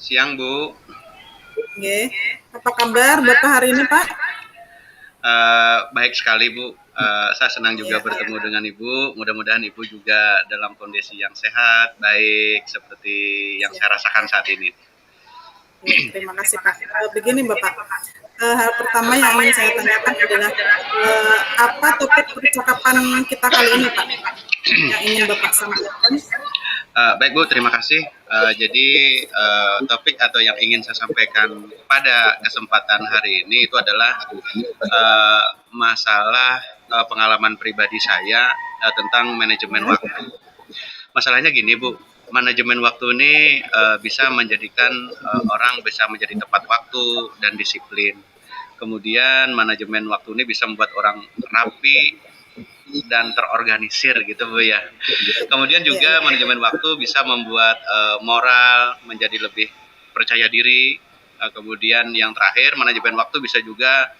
Siang, Bu. Oke. Apa kabar Bapak hari ini, Pak? Baik sekali, Bu. Saya senang juga Iya. bertemu dengan Ibu. Mudah-mudahan Ibu juga dalam kondisi yang sehat, baik seperti yang Siap. saya rasakan saat ini. Ya, terima kasih, Pak. Begini, Bapak. Hal pertama yang ingin saya tanyakan adalah apa topik percakapan kita kali ini, Pak? Yang ingin Bapak sampaikan? Baik, Bu. Terima kasih. Jadi, topik atau yang ingin saya sampaikan pada kesempatan hari ini itu adalah masalah pengalaman pribadi saya tentang manajemen Ya. waktu. Masalahnya gini, Bu, manajemen waktu ini bisa menjadikan orang bisa menjadi tepat waktu dan disiplin. Kemudian manajemen waktu ini bisa membuat orang rapi dan terorganisir gitu, Bu ya. Kemudian Iya, juga iya. manajemen waktu bisa membuat moral menjadi lebih percaya diri. Kemudian yang terakhir, manajemen waktu bisa juga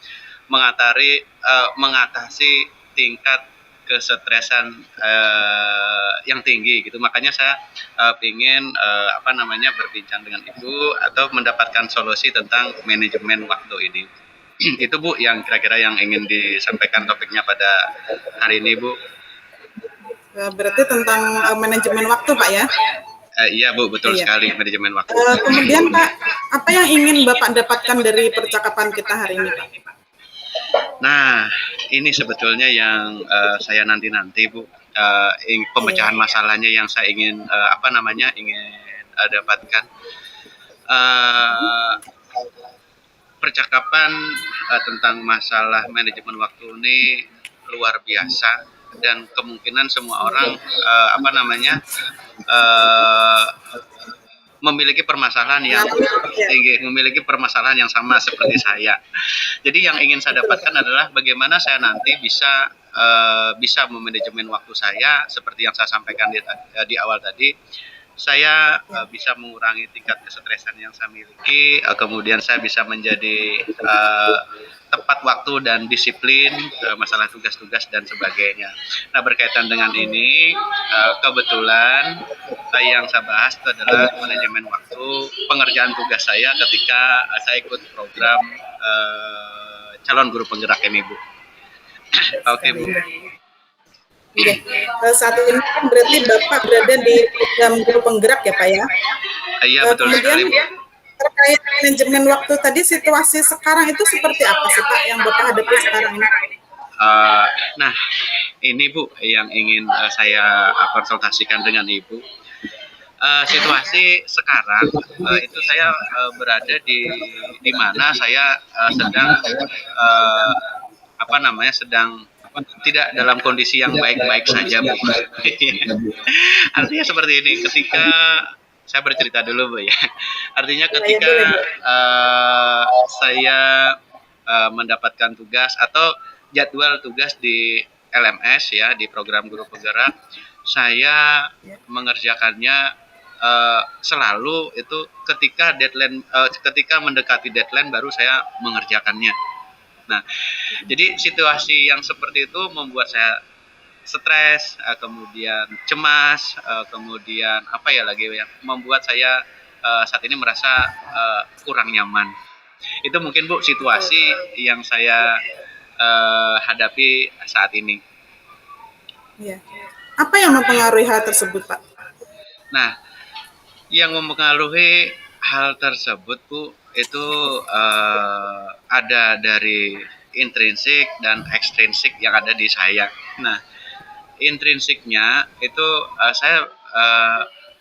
mengatasi tingkat kesetresan yang tinggi gitu. Makanya saya ingin berbincang dengan Ibu atau mendapatkan solusi tentang manajemen waktu ini. Itu, Bu, yang kira-kira yang ingin disampaikan topiknya pada hari ini, Bu. Berarti tentang manajemen waktu, Pak ya? Iya, Bu, betul Iya. sekali manajemen waktu. Kemudian, Pak, apa yang ingin Bapak dapatkan dari percakapan kita hari ini, Pak? Nah, ini sebetulnya yang saya nanti-nanti, Bu. Pemecahan masalahnya yang saya ingin dapatkan. Uh, Percakapan tentang masalah manajemen waktu ini luar biasa dan kemungkinan semua orang memiliki permasalahan yang sama seperti saya. Jadi yang ingin saya dapatkan adalah bagaimana saya nanti bisa memanajemen waktu saya seperti yang saya sampaikan di awal tadi. Saya bisa mengurangi tingkat kesetresan yang saya miliki, kemudian saya bisa menjadi tepat waktu dan disiplin, masalah tugas-tugas dan sebagainya. Nah, berkaitan dengan ini, kebetulan yang saya bahas itu adalah manajemen waktu, pengerjaan tugas saya ketika saya ikut program calon guru penggerak ini, Bu. Oke, Bu. Oke. Saat ini kan berarti Bapak berada di program guru penggerak ya, Pak ya? Iya, betul sekali, Bu. Terkait manajemen waktu tadi, situasi sekarang itu seperti apa sih, Pak, yang Bapak hadapi sekarang ini? Nah, ini, Bu, yang ingin saya konsultasikan dengan Ibu. Situasi sekarang itu saya berada di mana saya sedang tidak dalam kondisi yang baik-baik saja, Bu. Artinya seperti ini, ketika saya bercerita dulu, Bu ya. Artinya ketika saya mendapatkan tugas atau jadwal tugas di LMS ya, di program guru penggerak, saya mengerjakannya selalu itu ketika mendekati deadline baru saya mengerjakannya. Nah, jadi situasi yang seperti itu membuat saya stres, kemudian cemas, kemudian membuat saya saat ini merasa kurang nyaman. Itu mungkin, Bu, situasi yang saya hadapi saat ini. Iya. Apa yang mempengaruhi hal tersebut, Pak? Nah, yang mempengaruhi hal tersebut, Bu, itu ada dari intrinsik dan ekstrinsik yang ada di saya. Nah, intrinsiknya itu saya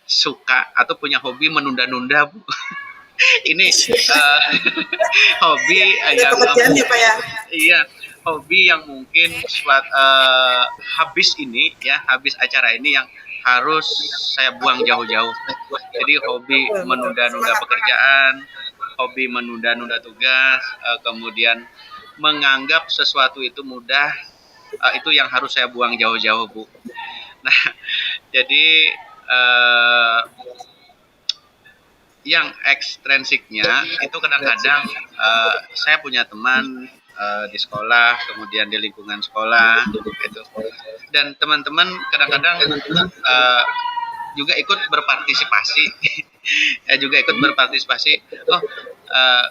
suka atau punya hobi menunda-nunda, Bu. Ini hobi yang Pekerjaan ya, Pak ya? iya, hobi yang mungkin habis acara ini yang harus saya buang jauh-jauh. Jadi hobi menunda-nunda pekerjaan, hobi menunda-nunda tugas, kemudian menganggap sesuatu itu mudah, itu yang harus saya buang jauh-jauh, Bu. Nah, jadi yang ekstrinsiknya itu kadang-kadang saya punya teman di sekolah, kemudian di lingkungan sekolah, gitu. Dan teman-teman kadang-kadang juga ikut berpartisipasi. Ya juga ikut berpartisipasi. Oh,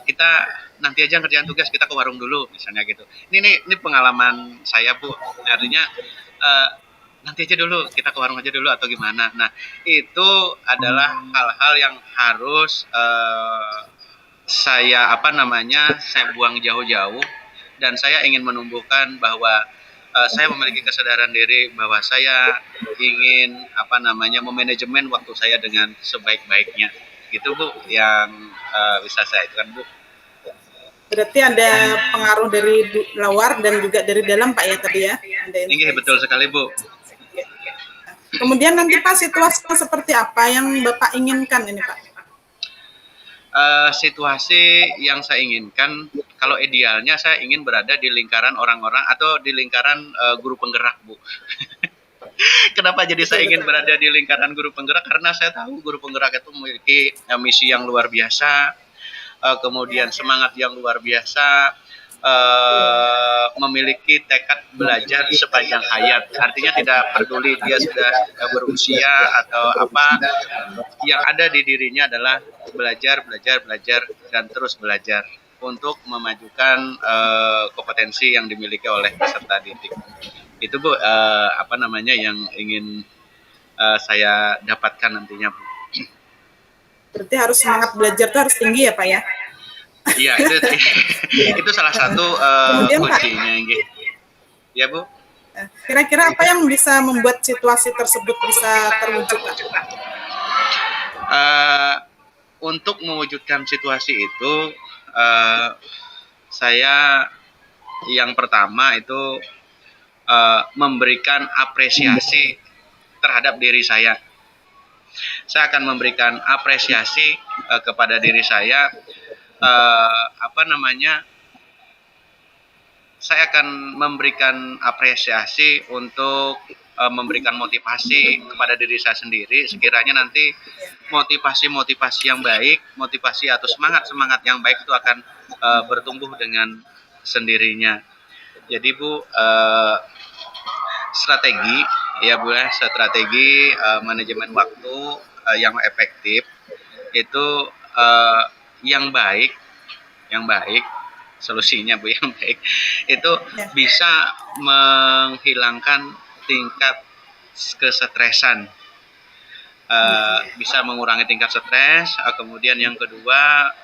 kita nanti aja ngerjain tugas, kita ke warung dulu misalnya gitu. Ini pengalaman saya, Bu. Artinya eh, nanti aja dulu, kita ke warung aja dulu atau gimana. Nah, itu adalah hal-hal yang harus saya buang jauh-jauh, dan saya ingin menumbuhkan bahwa saya memiliki kesadaran diri bahwa saya ingin memanajemen waktu saya dengan sebaik-baiknya. Gitu, Bu, yang bisa saya itu kan, Bu. Berarti ada pengaruh dari luar dan juga dari dalam, Pak, ya tadi ya. Ini betul sekali, Bu. Kemudian nanti Pak, situasinya seperti apa yang Bapak inginkan ini, Pak? Situasi yang saya inginkan, kalau idealnya saya ingin berada di lingkaran orang-orang atau di lingkaran guru penggerak, Bu. Kenapa jadi saya ingin berada di lingkaran guru penggerak? Karena saya tahu guru penggerak itu memiliki misi yang luar biasa, kemudian semangat yang luar biasa, memiliki tekad belajar sepanjang hayat. Artinya tidak peduli dia sudah berusia atau apa, yang ada di dirinya adalah belajar, dan terus belajar untuk memajukan kompetensi yang dimiliki oleh peserta didik. Itu, Bu, yang ingin saya dapatkan nantinya, Bu. Berarti harus semangat belajar itu harus tinggi ya, Pak ya? Iya, itu salah satu kuncinya, ya, Bu. Kira-kira apa yang bisa membuat situasi tersebut bisa terwujud, Pak? Untuk mewujudkan situasi itu, saya yang pertama itu memberikan apresiasi terhadap diri saya. Saya akan memberikan apresiasi kepada diri saya. Saya akan memberikan apresiasi untuk memberikan motivasi kepada diri saya sendiri. Sekiranya nanti motivasi yang baik, motivasi atau semangat yang baik itu akan bertumbuh dengan sendirinya. Jadi, Bu, strategi manajemen waktu yang efektif itu yang baik solusinya, Bu, yang baik itu bisa menghilangkan tingkat kesetresan, bisa mengurangi tingkat stres. Kemudian yang kedua,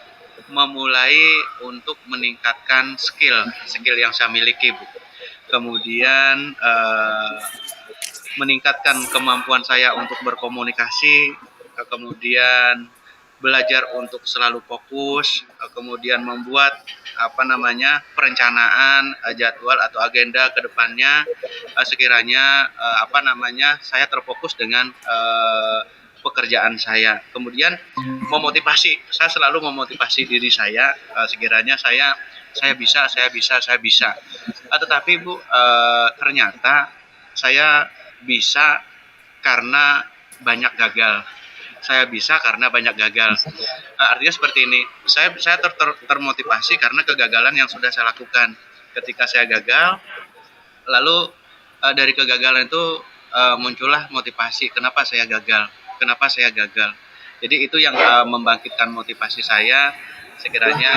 memulai untuk meningkatkan skill yang saya miliki, Bu. Kemudian meningkatkan kemampuan saya untuk berkomunikasi, kemudian belajar untuk selalu fokus, kemudian membuat perencanaan jadwal atau agenda ke depannya, sekiranya saya terfokus dengan pekerjaan saya. Kemudian saya selalu memotivasi diri saya, sekiranya saya bisa. Tetapi, Bu, ternyata saya bisa karena banyak gagal. Artinya seperti ini. Saya termotivasi karena kegagalan yang sudah saya lakukan. Ketika saya gagal, lalu dari kegagalan itu muncullah motivasi. Kenapa saya gagal? Jadi itu yang membangkitkan motivasi saya. Sekiranya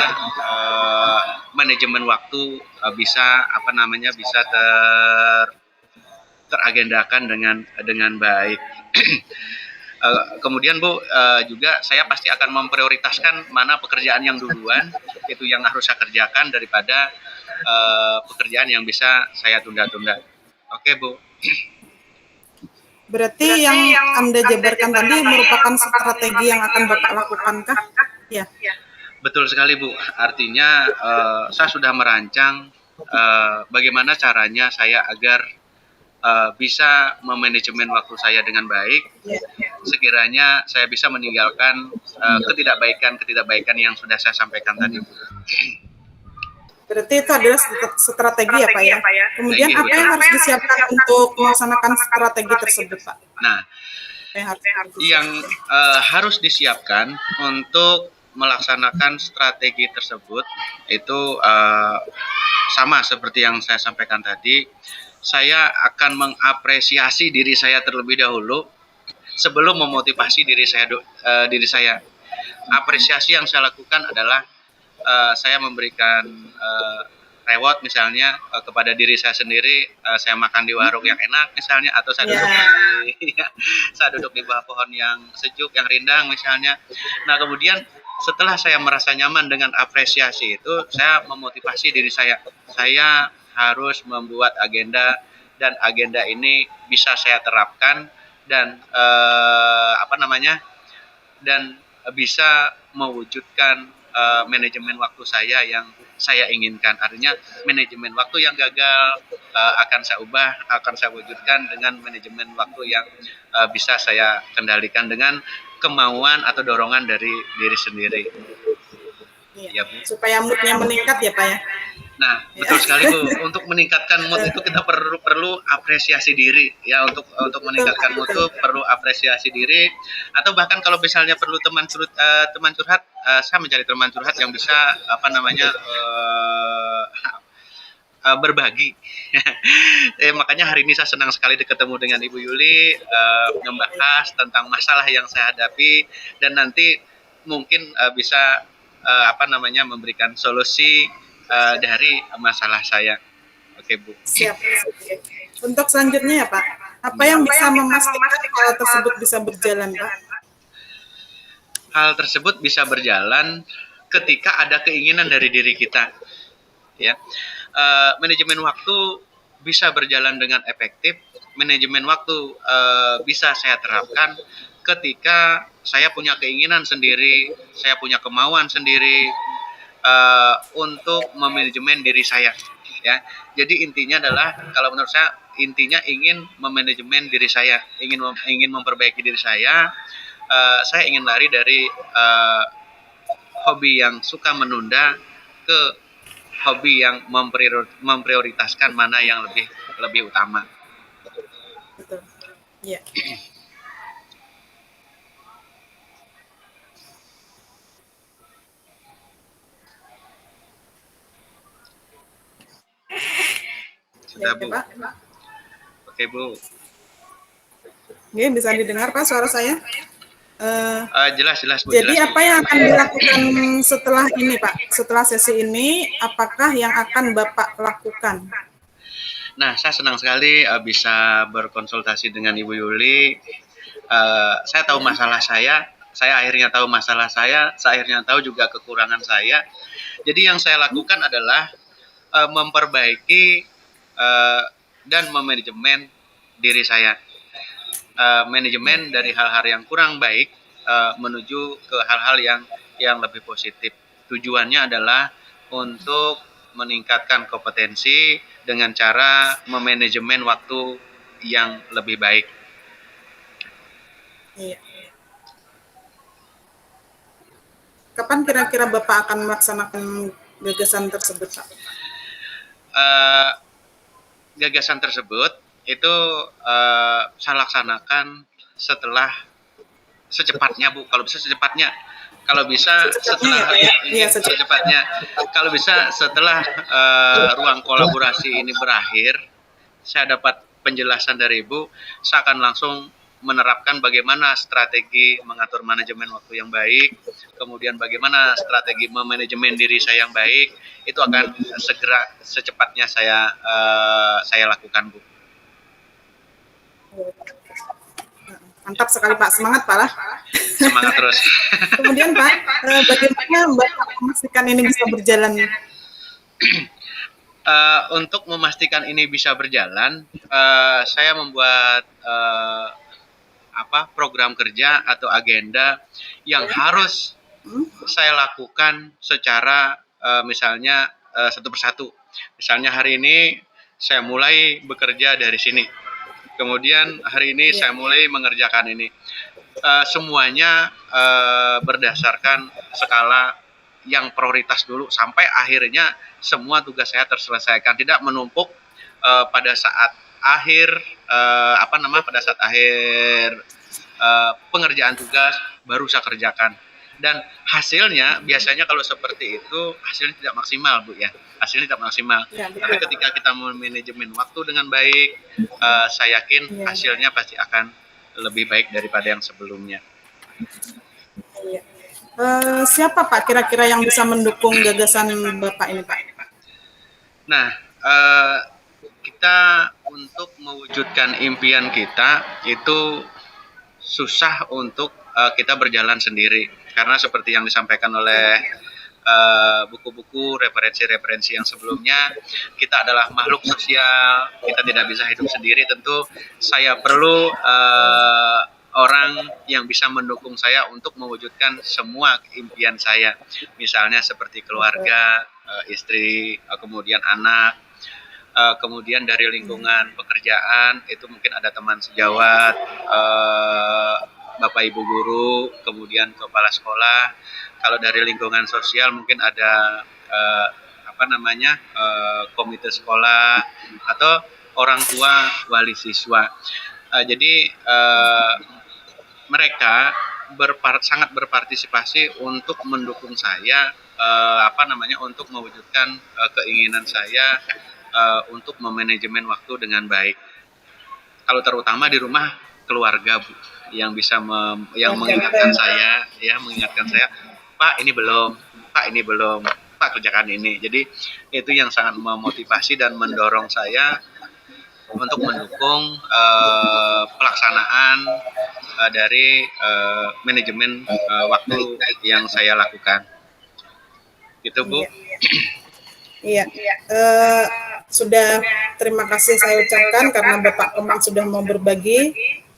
manajemen waktu bisa teragendakan dengan baik. Kemudian, Bu, juga saya pasti akan memprioritaskan mana pekerjaan yang duluan, itu yang harus saya kerjakan daripada pekerjaan yang bisa saya tunda-tunda. Oke, Bu. Berarti yang Anda jabarkan tadi merupakan strategi yang akan Bapak lakukankah? Ya. Betul sekali, Bu. Artinya saya sudah merancang bagaimana caranya saya agar bisa memanajemen waktu saya dengan baik. Sekiranya saya bisa meninggalkan ketidakbaikan yang sudah saya sampaikan tadi. Berarti itu adalah strategi ya, Pak ya. Kemudian apa yang harus disiapkan untuk melaksanakan strategi tersebut, Pak? Nah, yang harus disiapkan untuk melaksanakan strategi tersebut itu sama seperti yang saya sampaikan tadi. Saya akan mengapresiasi diri saya terlebih dahulu. sebelum memotivasi diri saya. Apresiasi yang saya lakukan adalah saya memberikan reward misalnya kepada diri saya sendiri, saya makan di warung yang enak misalnya, atau saya duduk di saya duduk di bawah pohon yang sejuk, yang rindang misalnya. Nah, kemudian setelah saya merasa nyaman dengan apresiasi itu, saya memotivasi diri saya. Saya harus membuat agenda, dan agenda ini bisa saya terapkan dan dan bisa mewujudkan manajemen waktu saya yang saya inginkan. Artinya manajemen waktu yang gagal akan saya ubah, akan saya wujudkan dengan manajemen waktu yang bisa saya kendalikan dengan kemauan atau dorongan dari diri sendiri. Iya. Ya, Bu. Supaya moodnya meningkat ya Pak ya. Nah, betul sekali Bu. Untuk meningkatkan mood itu kita perlu apresiasi diri ya. Untuk meningkatkan mood itu perlu apresiasi diri, atau bahkan kalau misalnya perlu teman curhat, saya mencari teman curhat yang bisa berbagi. Makanya hari ini saya senang sekali ketemu dengan Ibu Yuli, membahas tentang masalah yang saya hadapi, dan nanti mungkin bisa memberikan solusi dari masalah saya. Oke, Bu. Siap. Untuk selanjutnya ya Pak, apa yang bisa memastikan hal tersebut bisa berjalan Pak? Hal tersebut bisa berjalan ketika ada keinginan dari diri kita. Ya, manajemen waktu bisa berjalan dengan efektif. Manajemen waktu bisa saya terapkan ketika saya punya keinginan sendiri, saya punya kemauan sendiri untuk memanajemen diri saya. Ya, jadi intinya adalah, kalau menurut saya, intinya ingin memanajemen diri saya, ingin memperbaiki diri saya. Saya ingin lari dari hobi yang suka menunda ke hobi yang memprioritaskan mana yang lebih utama. Betul. Iya. Sudah, Bu. Oke, Bu. Oke, bisa didengar Pak suara saya? Jelas, Bu. Jadi jelas, apa yang akan dilakukan setelah ini Pak? Setelah sesi ini, apakah yang akan Bapak lakukan? Nah, saya senang sekali bisa berkonsultasi dengan Ibu Yuli. Saya tahu masalah saya akhirnya tahu masalah saya akhirnya tahu juga kekurangan saya. Jadi yang saya lakukan adalah memperbaiki dan memanajemen diri saya. Manajemen dari hal-hal yang kurang baik menuju ke hal-hal yang lebih positif. Tujuannya adalah untuk meningkatkan kompetensi dengan cara memanajemen waktu yang lebih baik. Iya. Kapan kira-kira Bapak akan melaksanakan gagasan tersebut, Pak? Gagasan tersebut itu saya laksanakan secepatnya, Bu. Kalau bisa secepatnya. Kalau bisa secepatnya. Kalau bisa setelah ruang kolaborasi ini berakhir, saya dapat penjelasan dari Ibu, saya akan langsung menerapkan bagaimana strategi mengatur manajemen waktu yang baik, kemudian bagaimana strategi memanajemen diri saya yang baik, itu akan secepatnya saya lakukan, Bu. Mantap sekali Pak, semangat Pak lah. Semangat terus. Kemudian Pak, bagaimana Bapak memastikan ini bisa berjalan? Untuk memastikan ini bisa berjalan, saya membuat program kerja atau agenda yang harus saya lakukan secara misalnya satu persatu. Misalnya hari ini saya mulai bekerja dari sini. Kemudian hari ini saya mulai mengerjakan ini. Semuanya berdasarkan skala yang prioritas dulu sampai akhirnya semua tugas saya terselesaikan, tidak menumpuk pada saat akhir pengerjaan tugas baru saya kerjakan. Dan hasilnya biasanya kalau seperti itu hasilnya tidak maksimal, Bu ya. Hasilnya tidak maksimal. Tapi ketika kita memanajemen waktu dengan baik, saya yakin hasilnya pasti akan lebih baik daripada yang sebelumnya. Iya. Siapa Pak kira-kira yang bisa mendukung gagasan Bapak ini Pak? Nah, kita untuk mewujudkan impian kita itu susah untuk kita berjalan sendiri, karena seperti yang disampaikan oleh buku-buku referensi-referensi yang sebelumnya, kita adalah makhluk sosial, kita tidak bisa hidup sendiri. Tentu saya perlu orang yang bisa mendukung saya untuk mewujudkan semua impian saya, misalnya seperti keluarga, istri, kemudian anak, kemudian dari lingkungan pekerjaan itu mungkin ada teman sejawat, bapak ibu guru, kemudian kepala sekolah. Kalau dari lingkungan sosial mungkin ada komite sekolah atau orang tua wali siswa. Jadi mereka sangat berpartisipasi untuk mendukung saya untuk mewujudkan keinginan saya untuk memanajemen waktu dengan baik. Kalau terutama di rumah keluarga, Bu, yang bisa mengingatkan saya, Pak ini belum, Pak kerjakan ini. Jadi itu yang sangat memotivasi dan mendorong saya untuk mendukung pelaksanaan dari manajemen waktu yang saya lakukan. Gitu, Bu. Iya. Sudah terima kasih saya ucapkan karena Bapak Komang sudah mau berbagi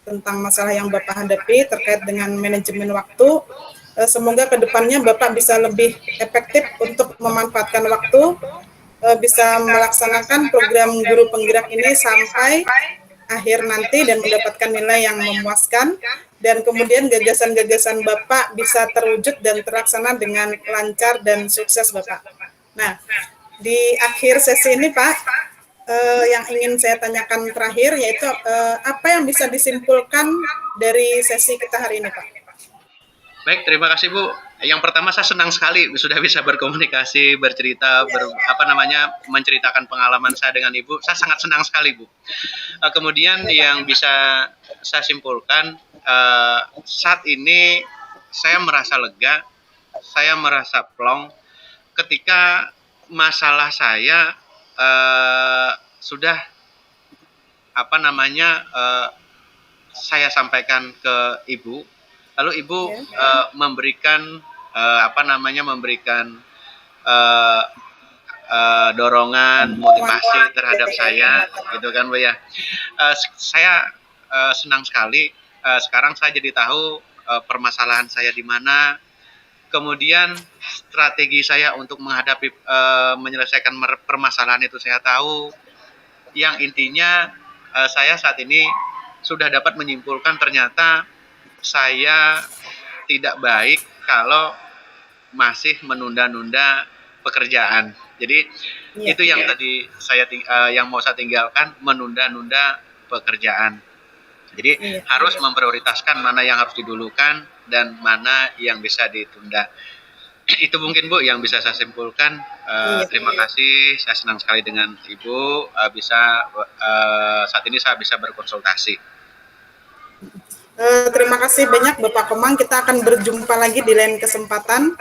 tentang masalah yang Bapak hadapi terkait dengan manajemen waktu. Semoga kedepannya Bapak bisa lebih efektif untuk memanfaatkan waktu, bisa melaksanakan program guru penggerak ini sampai akhir nanti dan mendapatkan nilai yang memuaskan, dan kemudian gagasan-gagasan Bapak bisa terwujud dan terlaksana dengan lancar dan sukses Bapak. Nah, di akhir sesi ini Pak, yang ingin saya tanyakan terakhir yaitu apa yang bisa disimpulkan dari sesi kita hari ini Pak? Baik, terima kasih Bu. Yang pertama saya senang sekali sudah bisa berkomunikasi, bercerita, menceritakan pengalaman saya dengan Ibu. Saya sangat senang sekali Bu. Kemudian yang bisa saya simpulkan, saat ini saya merasa lega, saya merasa plong ketika masalah saya sudah saya sampaikan ke Ibu. Lalu Ibu memberikan dorongan, motivasi terhadap saya, gitu kan Bu ya. Saya senang sekali. Sekarang saya jadi tahu permasalahan saya di mana. Kemudian strategi saya untuk menghadapi menyelesaikan permasalahan itu saya tahu. Yang intinya saya saat ini sudah dapat menyimpulkan ternyata saya tidak baik kalau masih menunda-nunda pekerjaan. Jadi itu yang tadi yang mau saya tinggalkan, menunda-nunda pekerjaan. Jadi harus memprioritaskan mana yang harus didulukan dan mana yang bisa ditunda. Itu mungkin Bu yang bisa saya simpulkan. Terima kasih, saya senang sekali dengan Ibu saat ini saya bisa berkonsultasi. Terima kasih banyak Bapak Komang. Kita akan berjumpa lagi di lain kesempatan.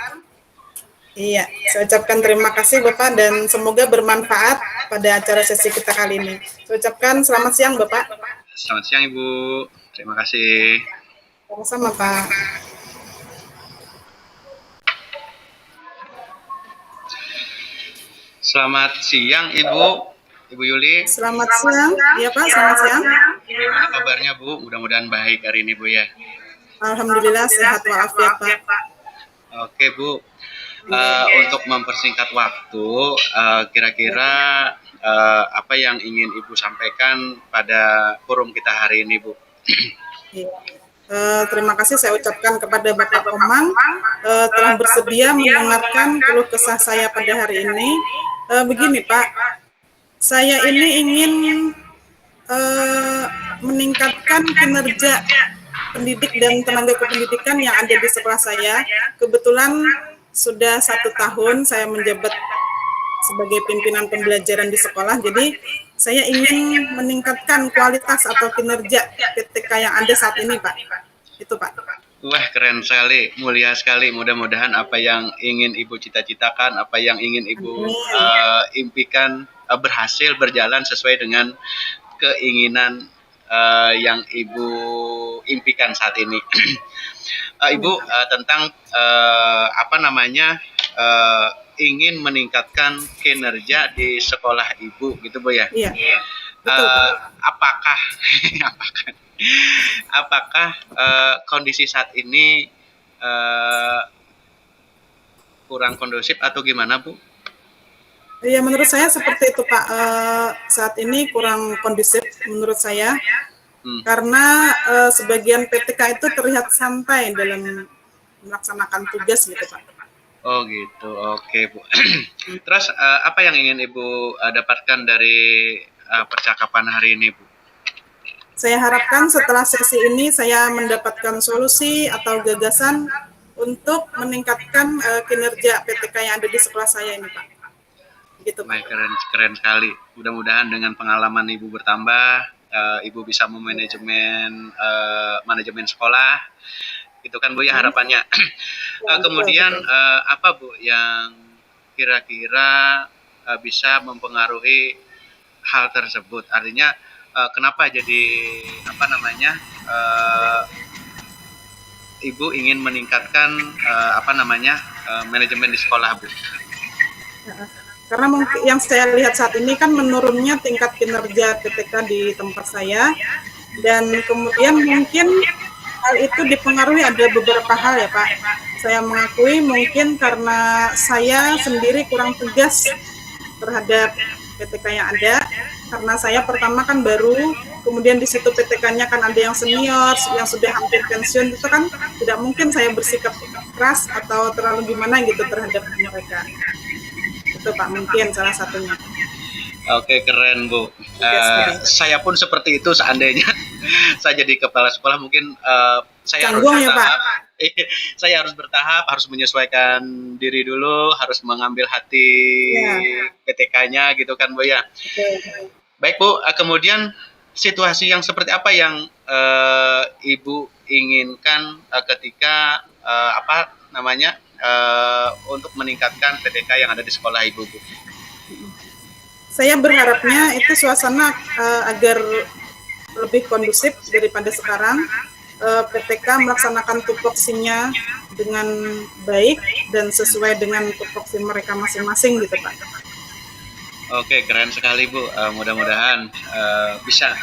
Iya, saya ucapkan terima kasih Bapak dan semoga bermanfaat pada acara sesi kita kali ini. Saya ucapkan selamat siang Bapak. Selamat siang Ibu. Terima kasih. Sama-sama Pak. Selamat siang Ibu. Ibu Yuli. Selamat siang. Iya Pak, selamat siang. Gimana kabarnya Bu? Mudah-mudahan baik hari ini Bu ya. Alhamdulillah sehat walafiat Pak. Oke Bu. Untuk mempersingkat waktu, kira-kira apa yang ingin Ibu sampaikan pada forum kita hari ini Bu? Terima kasih saya ucapkan kepada Bapak Komang telah bersedia mendengarkan keluh kesah saya pada hari ini. Begini Pak, saya ini ingin meningkatkan kinerja pendidik dan tenaga kependidikan yang ada di sekolah saya. Kebetulan sudah 1 tahun saya menjabat sebagai pimpinan pembelajaran di sekolah. Jadi saya ingin meningkatkan kualitas atau kinerja PTK yang ada saat ini, Pak. Itu, Pak. Wah, keren sekali, mulia sekali. Mudah-mudahan apa yang ingin Ibu cita-citakan, apa yang ingin Ibu impikan berhasil berjalan sesuai dengan keinginan yang Ibu impikan saat ini. Ibu tentang apa namanya ingin meningkatkan kinerja di sekolah Ibu, gitu Bu ya? Iya. Betul, Pak. Apakah apakah kondisi saat ini kurang kondusif atau gimana, Bu? Iya, menurut saya seperti itu, Pak. Saat ini kurang kondusif menurut saya, karena sebagian PTK itu terlihat santai dalam melaksanakan tugas gitu, Pak. Oh gitu, oke Bu. Terus apa yang ingin Ibu dapatkan dari percakapan hari ini, Bu? Saya harapkan setelah sesi ini saya mendapatkan solusi atau gagasan untuk meningkatkan kinerja PTK yang ada di sekolah saya ini, Pak. Gitu, Pak. Baik, keren sekali. Mudah-mudahan dengan pengalaman Ibu bertambah, Ibu bisa memanajemen manajemen sekolah. Itu kan Bu ya harapannya. Kemudian apa Bu yang kira-kira bisa mempengaruhi hal tersebut? Artinya kenapa jadi apa namanya Ibu ingin meningkatkan apa namanya manajemen di sekolah, Bu? Karena mungkin yang saya lihat saat ini kan menurunnya tingkat kinerja PTK di tempat saya, dan kemudian mungkin hal itu dipengaruhi ada beberapa hal ya Pak. Saya mengakui mungkin karena saya sendiri kurang tegas terhadap PTK yang ada, karena saya pertama kan baru, kemudian di situ PTK-nya kan ada yang senior, yang sudah hampir pensiun, itu kan tidak mungkin saya bersikap keras atau terlalu gimana gitu terhadap mereka. Itu Pak, mungkin salah satunya. Oke, keren Bu. Saya pun seperti itu seandainya saya jadi kepala sekolah, mungkin saya Canggung harus ya, Pak? Saya harus bertahap, harus menyesuaikan diri dulu, harus mengambil hati PTK-nya gitu kan Bu ya. Baik Bu, kemudian situasi yang seperti apa yang Ibu inginkan ketika apa namanya untuk meningkatkan PTK yang ada di sekolah Ibu, Bu? Saya berharapnya itu suasana agar lebih kondusif daripada sekarang. PTK melaksanakan tupoksinya dengan baik dan sesuai dengan tupoksi mereka masing-masing gitu Pak. Oke, keren sekali Bu. Mudah-mudahan bisa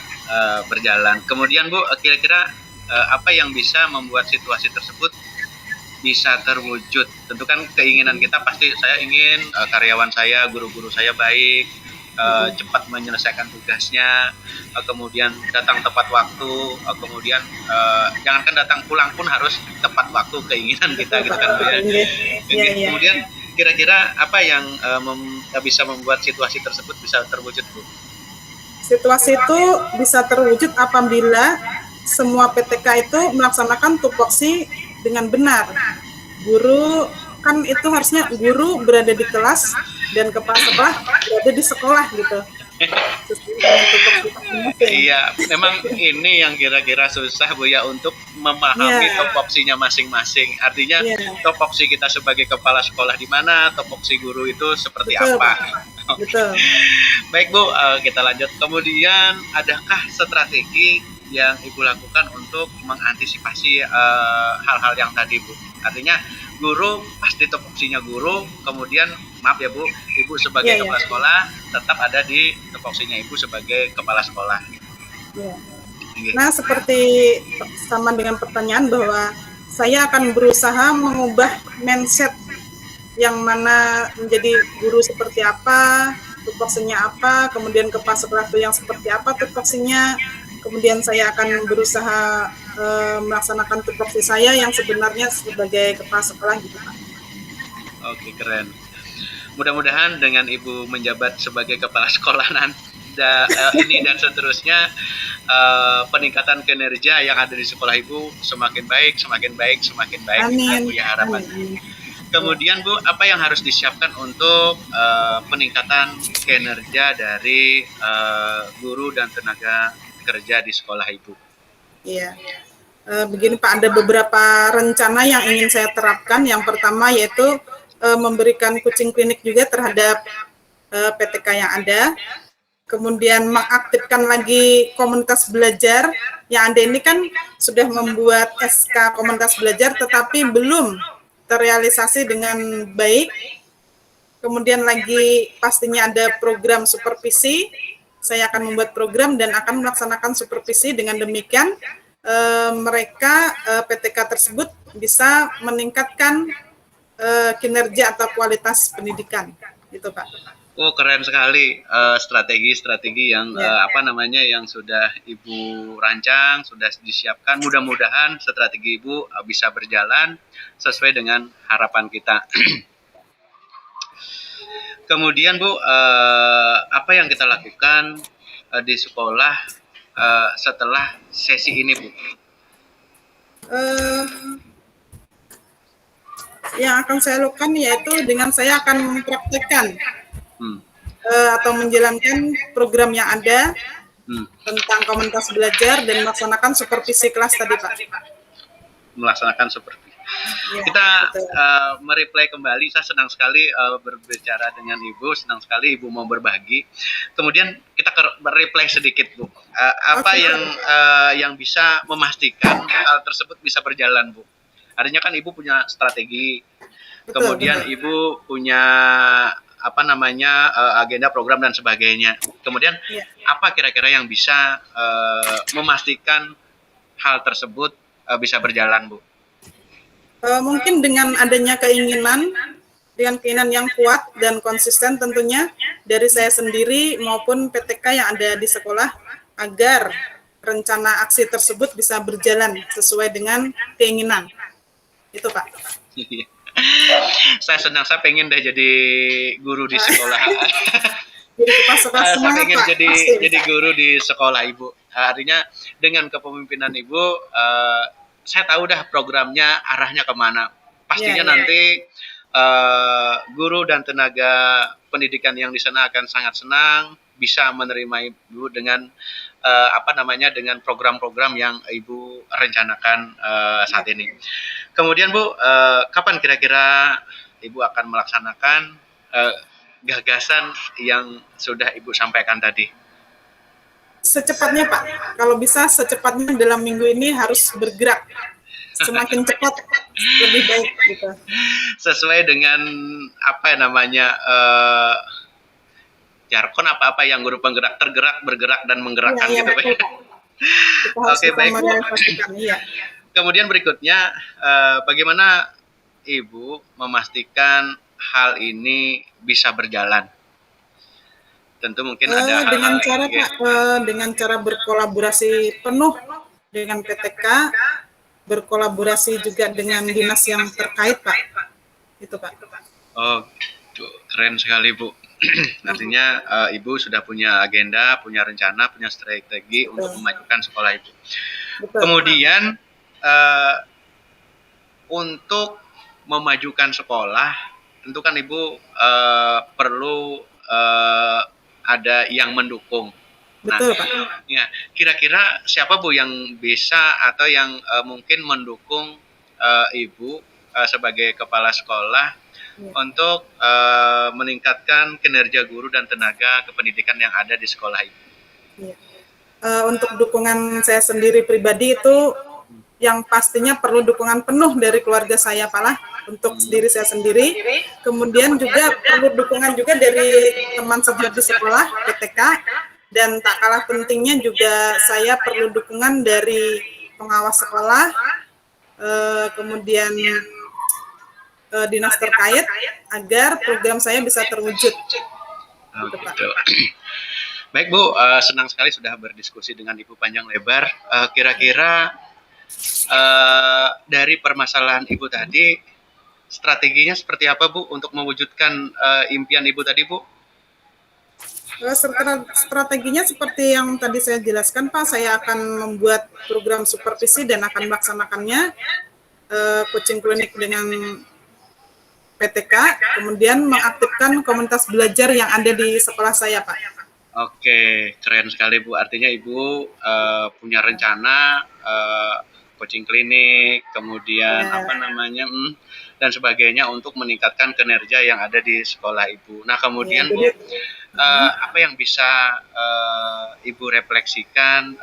berjalan. Kemudian Bu, kira-kira apa yang bisa membuat situasi tersebut bisa terwujud? Tentu kan keinginan kita pasti saya ingin karyawan saya, guru-guru saya baik, cepat menyelesaikan tugasnya, kemudian datang tepat waktu, kemudian jangankan datang pulang pun harus tepat waktu, keinginan kita gitu kan Bu ya. Kemudian kira-kira apa yang bisa membuat situasi tersebut bisa terwujud, Bu? Situasi itu bisa terwujud apabila semua PTK itu melaksanakan tupoksi dengan benar. Guru kan itu harusnya guru berada di kelas dan kepala sekolah berada di sekolah gitu. Iya, memang ini yang kira-kira susah Bu ya untuk memahami topoksinya masing-masing. Artinya topoksi kita sebagai kepala sekolah di mana, topoksi guru itu seperti apa. Betul. Baik Bu, kita lanjut. Kemudian adakah strategi yang Ibu lakukan untuk mengantisipasi hal-hal yang tadi Bu? Artinya guru pasti topoksinya guru, kemudian maaf ya Bu, Ibu sebagai kepala sekolah tetap ada di topoksinya Ibu sebagai kepala sekolah. Nah, seperti sama dengan pertanyaan bahwa saya akan berusaha mengubah mindset yang mana menjadi guru seperti apa, tupoksinya apa, kemudian kepala sekolah itu yang seperti apa tupoksinya, kemudian saya akan berusaha melaksanakan tupoksi saya yang sebenarnya sebagai kepala sekolah gitu Pak. Oke, keren. Mudah-mudahan dengan Ibu menjabat sebagai kepala sekolah ini dan seterusnya peningkatan kinerja yang ada di sekolah Ibu semakin baik, semakin baik, semakin baik. Amin. Ya harapan. Kemudian Bu, apa yang harus disiapkan untuk peningkatan kinerja dari guru dan tenaga kerja di sekolah Ibu? Iya. Begini Pak, ada beberapa rencana yang ingin saya terapkan. Yang pertama yaitu memberikan coaching klinik juga terhadap PTK yang ada. Kemudian mengaktifkan lagi komunitas belajar. Yang ada ini kan sudah membuat SK komunitas belajar tetapi belum terrealisasi dengan baik. Kemudian lagi pastinya ada program supervisi. Saya akan membuat program dan akan melaksanakan supervisi. Dengan demikian mereka PTK tersebut bisa meningkatkan kinerja atau kualitas pendidikan, gitu Pak. Oh, keren sekali strategi-strategi yang Ya. yang sudah Ibu rancang, sudah disiapkan. Mudah-mudahan strategi Ibu bisa berjalan sesuai dengan harapan kita. Kemudian Bu, apa yang kita lakukan di sekolah setelah sesi ini Bu? Yang akan saya lakukan yaitu dengan saya akan mempraktekkan Hmm. atau menjalankan program yang ada Hmm. tentang komunitas belajar dan melaksanakan supervisi kelas tadi Pak. Melaksanakan seperti Ya, kita betul. mereplay kembali. Saya senang sekali berbicara dengan Ibu, senang sekali Ibu mau berbagi. Kemudian kita replay sedikit Bu, apa Oke, yang bisa memastikan hal tersebut bisa berjalan Bu. Artinya kan Ibu punya strategi, betul, kemudian betul. Ibu punya agenda program dan sebagainya. Kemudian Ya. apa kira-kira yang bisa memastikan hal tersebut bisa berjalan Bu? Mungkin dengan adanya keinginan yang kuat dan konsisten tentunya dari saya sendiri maupun PTK yang ada di sekolah agar rencana aksi tersebut bisa berjalan sesuai dengan keinginan. Itu Pak. Saya senang, saya pengen deh jadi guru di sekolah. Jadi kepala Saya semangat pengen Pak, jadi pasti bisa. guru di sekolah Ibu. Artinya dengan kepemimpinan Ibu, saya tahu dah programnya arahnya kemana. Ya, Pastinya ya. nanti guru dan tenaga pendidikan yang di sana akan sangat senang bisa menerima Ibu dengan dengan program-program yang Ibu rencanakan saat ini. Kemudian Bu, kapan kira-kira Ibu akan melaksanakan gagasan yang sudah Ibu sampaikan tadi? Secepatnya Pak, kalau bisa secepatnya dalam minggu ini harus bergerak. Semakin cepat lebih baik gitu. Sesuai dengan jargon apa-apa yang guru penggerak tergerak, bergerak dan Iya, menggerakkan iya gitu. betul Pak. Kita harus Oke, bisa baik Bu. merealisasikan, iya. Kemudian berikutnya, bagaimana Ibu memastikan hal ini bisa berjalan? Tentu mungkin ada Dengan hal-hal cara Pak, dengan cara berkolaborasi penuh dengan PTK, berkolaborasi juga dengan dinas yang terkait Pak. Itu Pak. Oh, keren sekali Bu. Artinya Ibu sudah punya agenda, punya rencana, punya strategi untuk memajukan sekolah Ibu. Betul. Kemudian untuk memajukan sekolah, tentu kan Ibu perlu ada yang mendukung. Betul Pak. Ya, kira-kira siapa Bu yang bisa atau yang mungkin mendukung Ibu sebagai kepala sekolah untuk meningkatkan kinerja guru dan tenaga kependidikan yang ada di sekolah Ibu? Ya. Untuk dukungan saya sendiri pribadi itu yang pastinya perlu dukungan penuh dari keluarga saya Pak lah untuk diri saya sendiri. Kemudian juga perlu dukungan juga dari teman sejawat di sekolah, PTK, dan tak kalah pentingnya juga saya perlu dukungan dari pengawas sekolah, kemudian dinas terkait agar program saya bisa terwujud. Oh, gitu. Baik Bu, senang sekali sudah berdiskusi dengan Ibu panjang lebar. Kira-kira dari permasalahan Ibu tadi, strateginya seperti apa Bu untuk mewujudkan impian Ibu tadi Bu? Strateginya seperti yang tadi saya jelaskan Pak, saya akan membuat program supervisi dan akan melaksanakannya, coaching klinik dengan PTK, kemudian mengaktifkan komunitas belajar yang ada di sekolah saya, Pak. Oke, keren sekali Bu. Artinya Ibu punya rencana coaching klinik, kemudian Ya, dan sebagainya untuk meningkatkan kinerja yang ada di sekolah Ibu. Nah, ya, kemudian jadi Bu, apa yang bisa Ibu refleksikan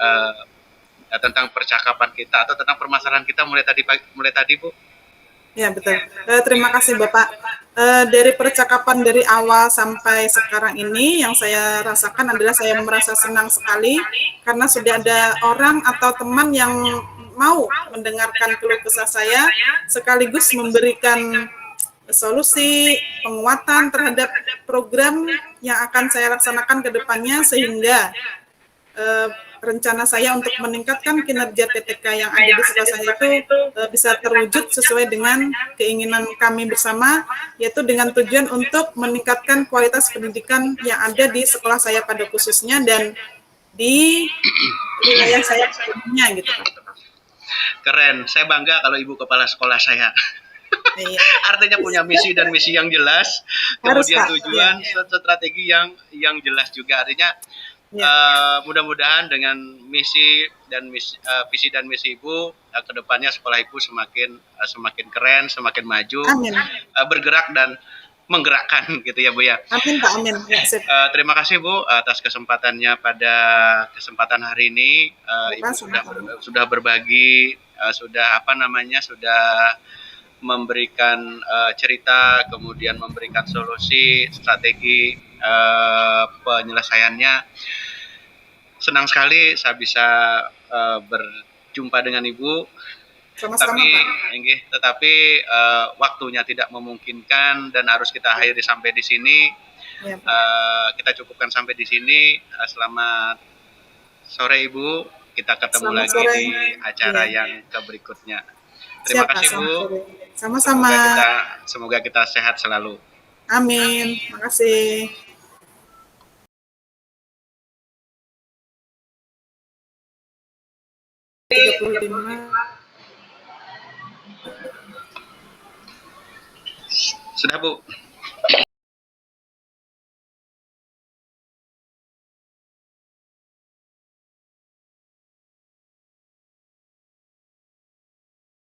tentang percakapan kita atau tentang permasalahan kita mulai tadi Bu? ya betul. Terima kasih Bapak. Dari percakapan dari awal sampai sekarang ini yang saya rasakan adalah saya merasa senang sekali karena sudah ada orang atau teman yang mau mendengarkan keluh kesah saya sekaligus memberikan solusi penguatan terhadap program yang akan saya laksanakan ke depannya sehingga rencana saya untuk meningkatkan kinerja PTK yang ada di sekolah saya itu bisa terwujud sesuai dengan keinginan kami bersama, yaitu dengan tujuan untuk meningkatkan kualitas pendidikan yang ada di sekolah saya pada khususnya dan di wilayah saya sebelumnya gitu Pak. Keren, saya bangga kalau Ibu kepala sekolah saya. Iya. Artinya punya misi dan misi yang jelas, Harus kemudian Pak. tujuan, Ya. strategi yang jelas juga. Artinya Ya. mudah-mudahan dengan visi dan misi Ibu kedepannya sekolah Ibu semakin keren, semakin maju, Amin. bergerak dan menggerakkan gitu ya Bu ya. Amin Pak, amin. Ya, sip. Terima kasih Bu atas kesempatannya pada kesempatan hari ini. Ibu sudah berbagi, sudah memberikan cerita, kemudian memberikan solusi, strategi penyelesaiannya. Senang sekali saya bisa berjumpa dengan Ibu. Sama-sama Pak. Tetapi waktunya tidak memungkinkan dan harus kita akhiri sampai di sini. Ya, Kita cukupkan sampai di sini. Selamat sore Ibu. Kita ketemu Selamat lagi sore. di acara Ya. yang berikutnya. Terima kasih Bu. Sama-sama. Semoga kita sehat selalu. Amin. Makasih. Sudah Bu.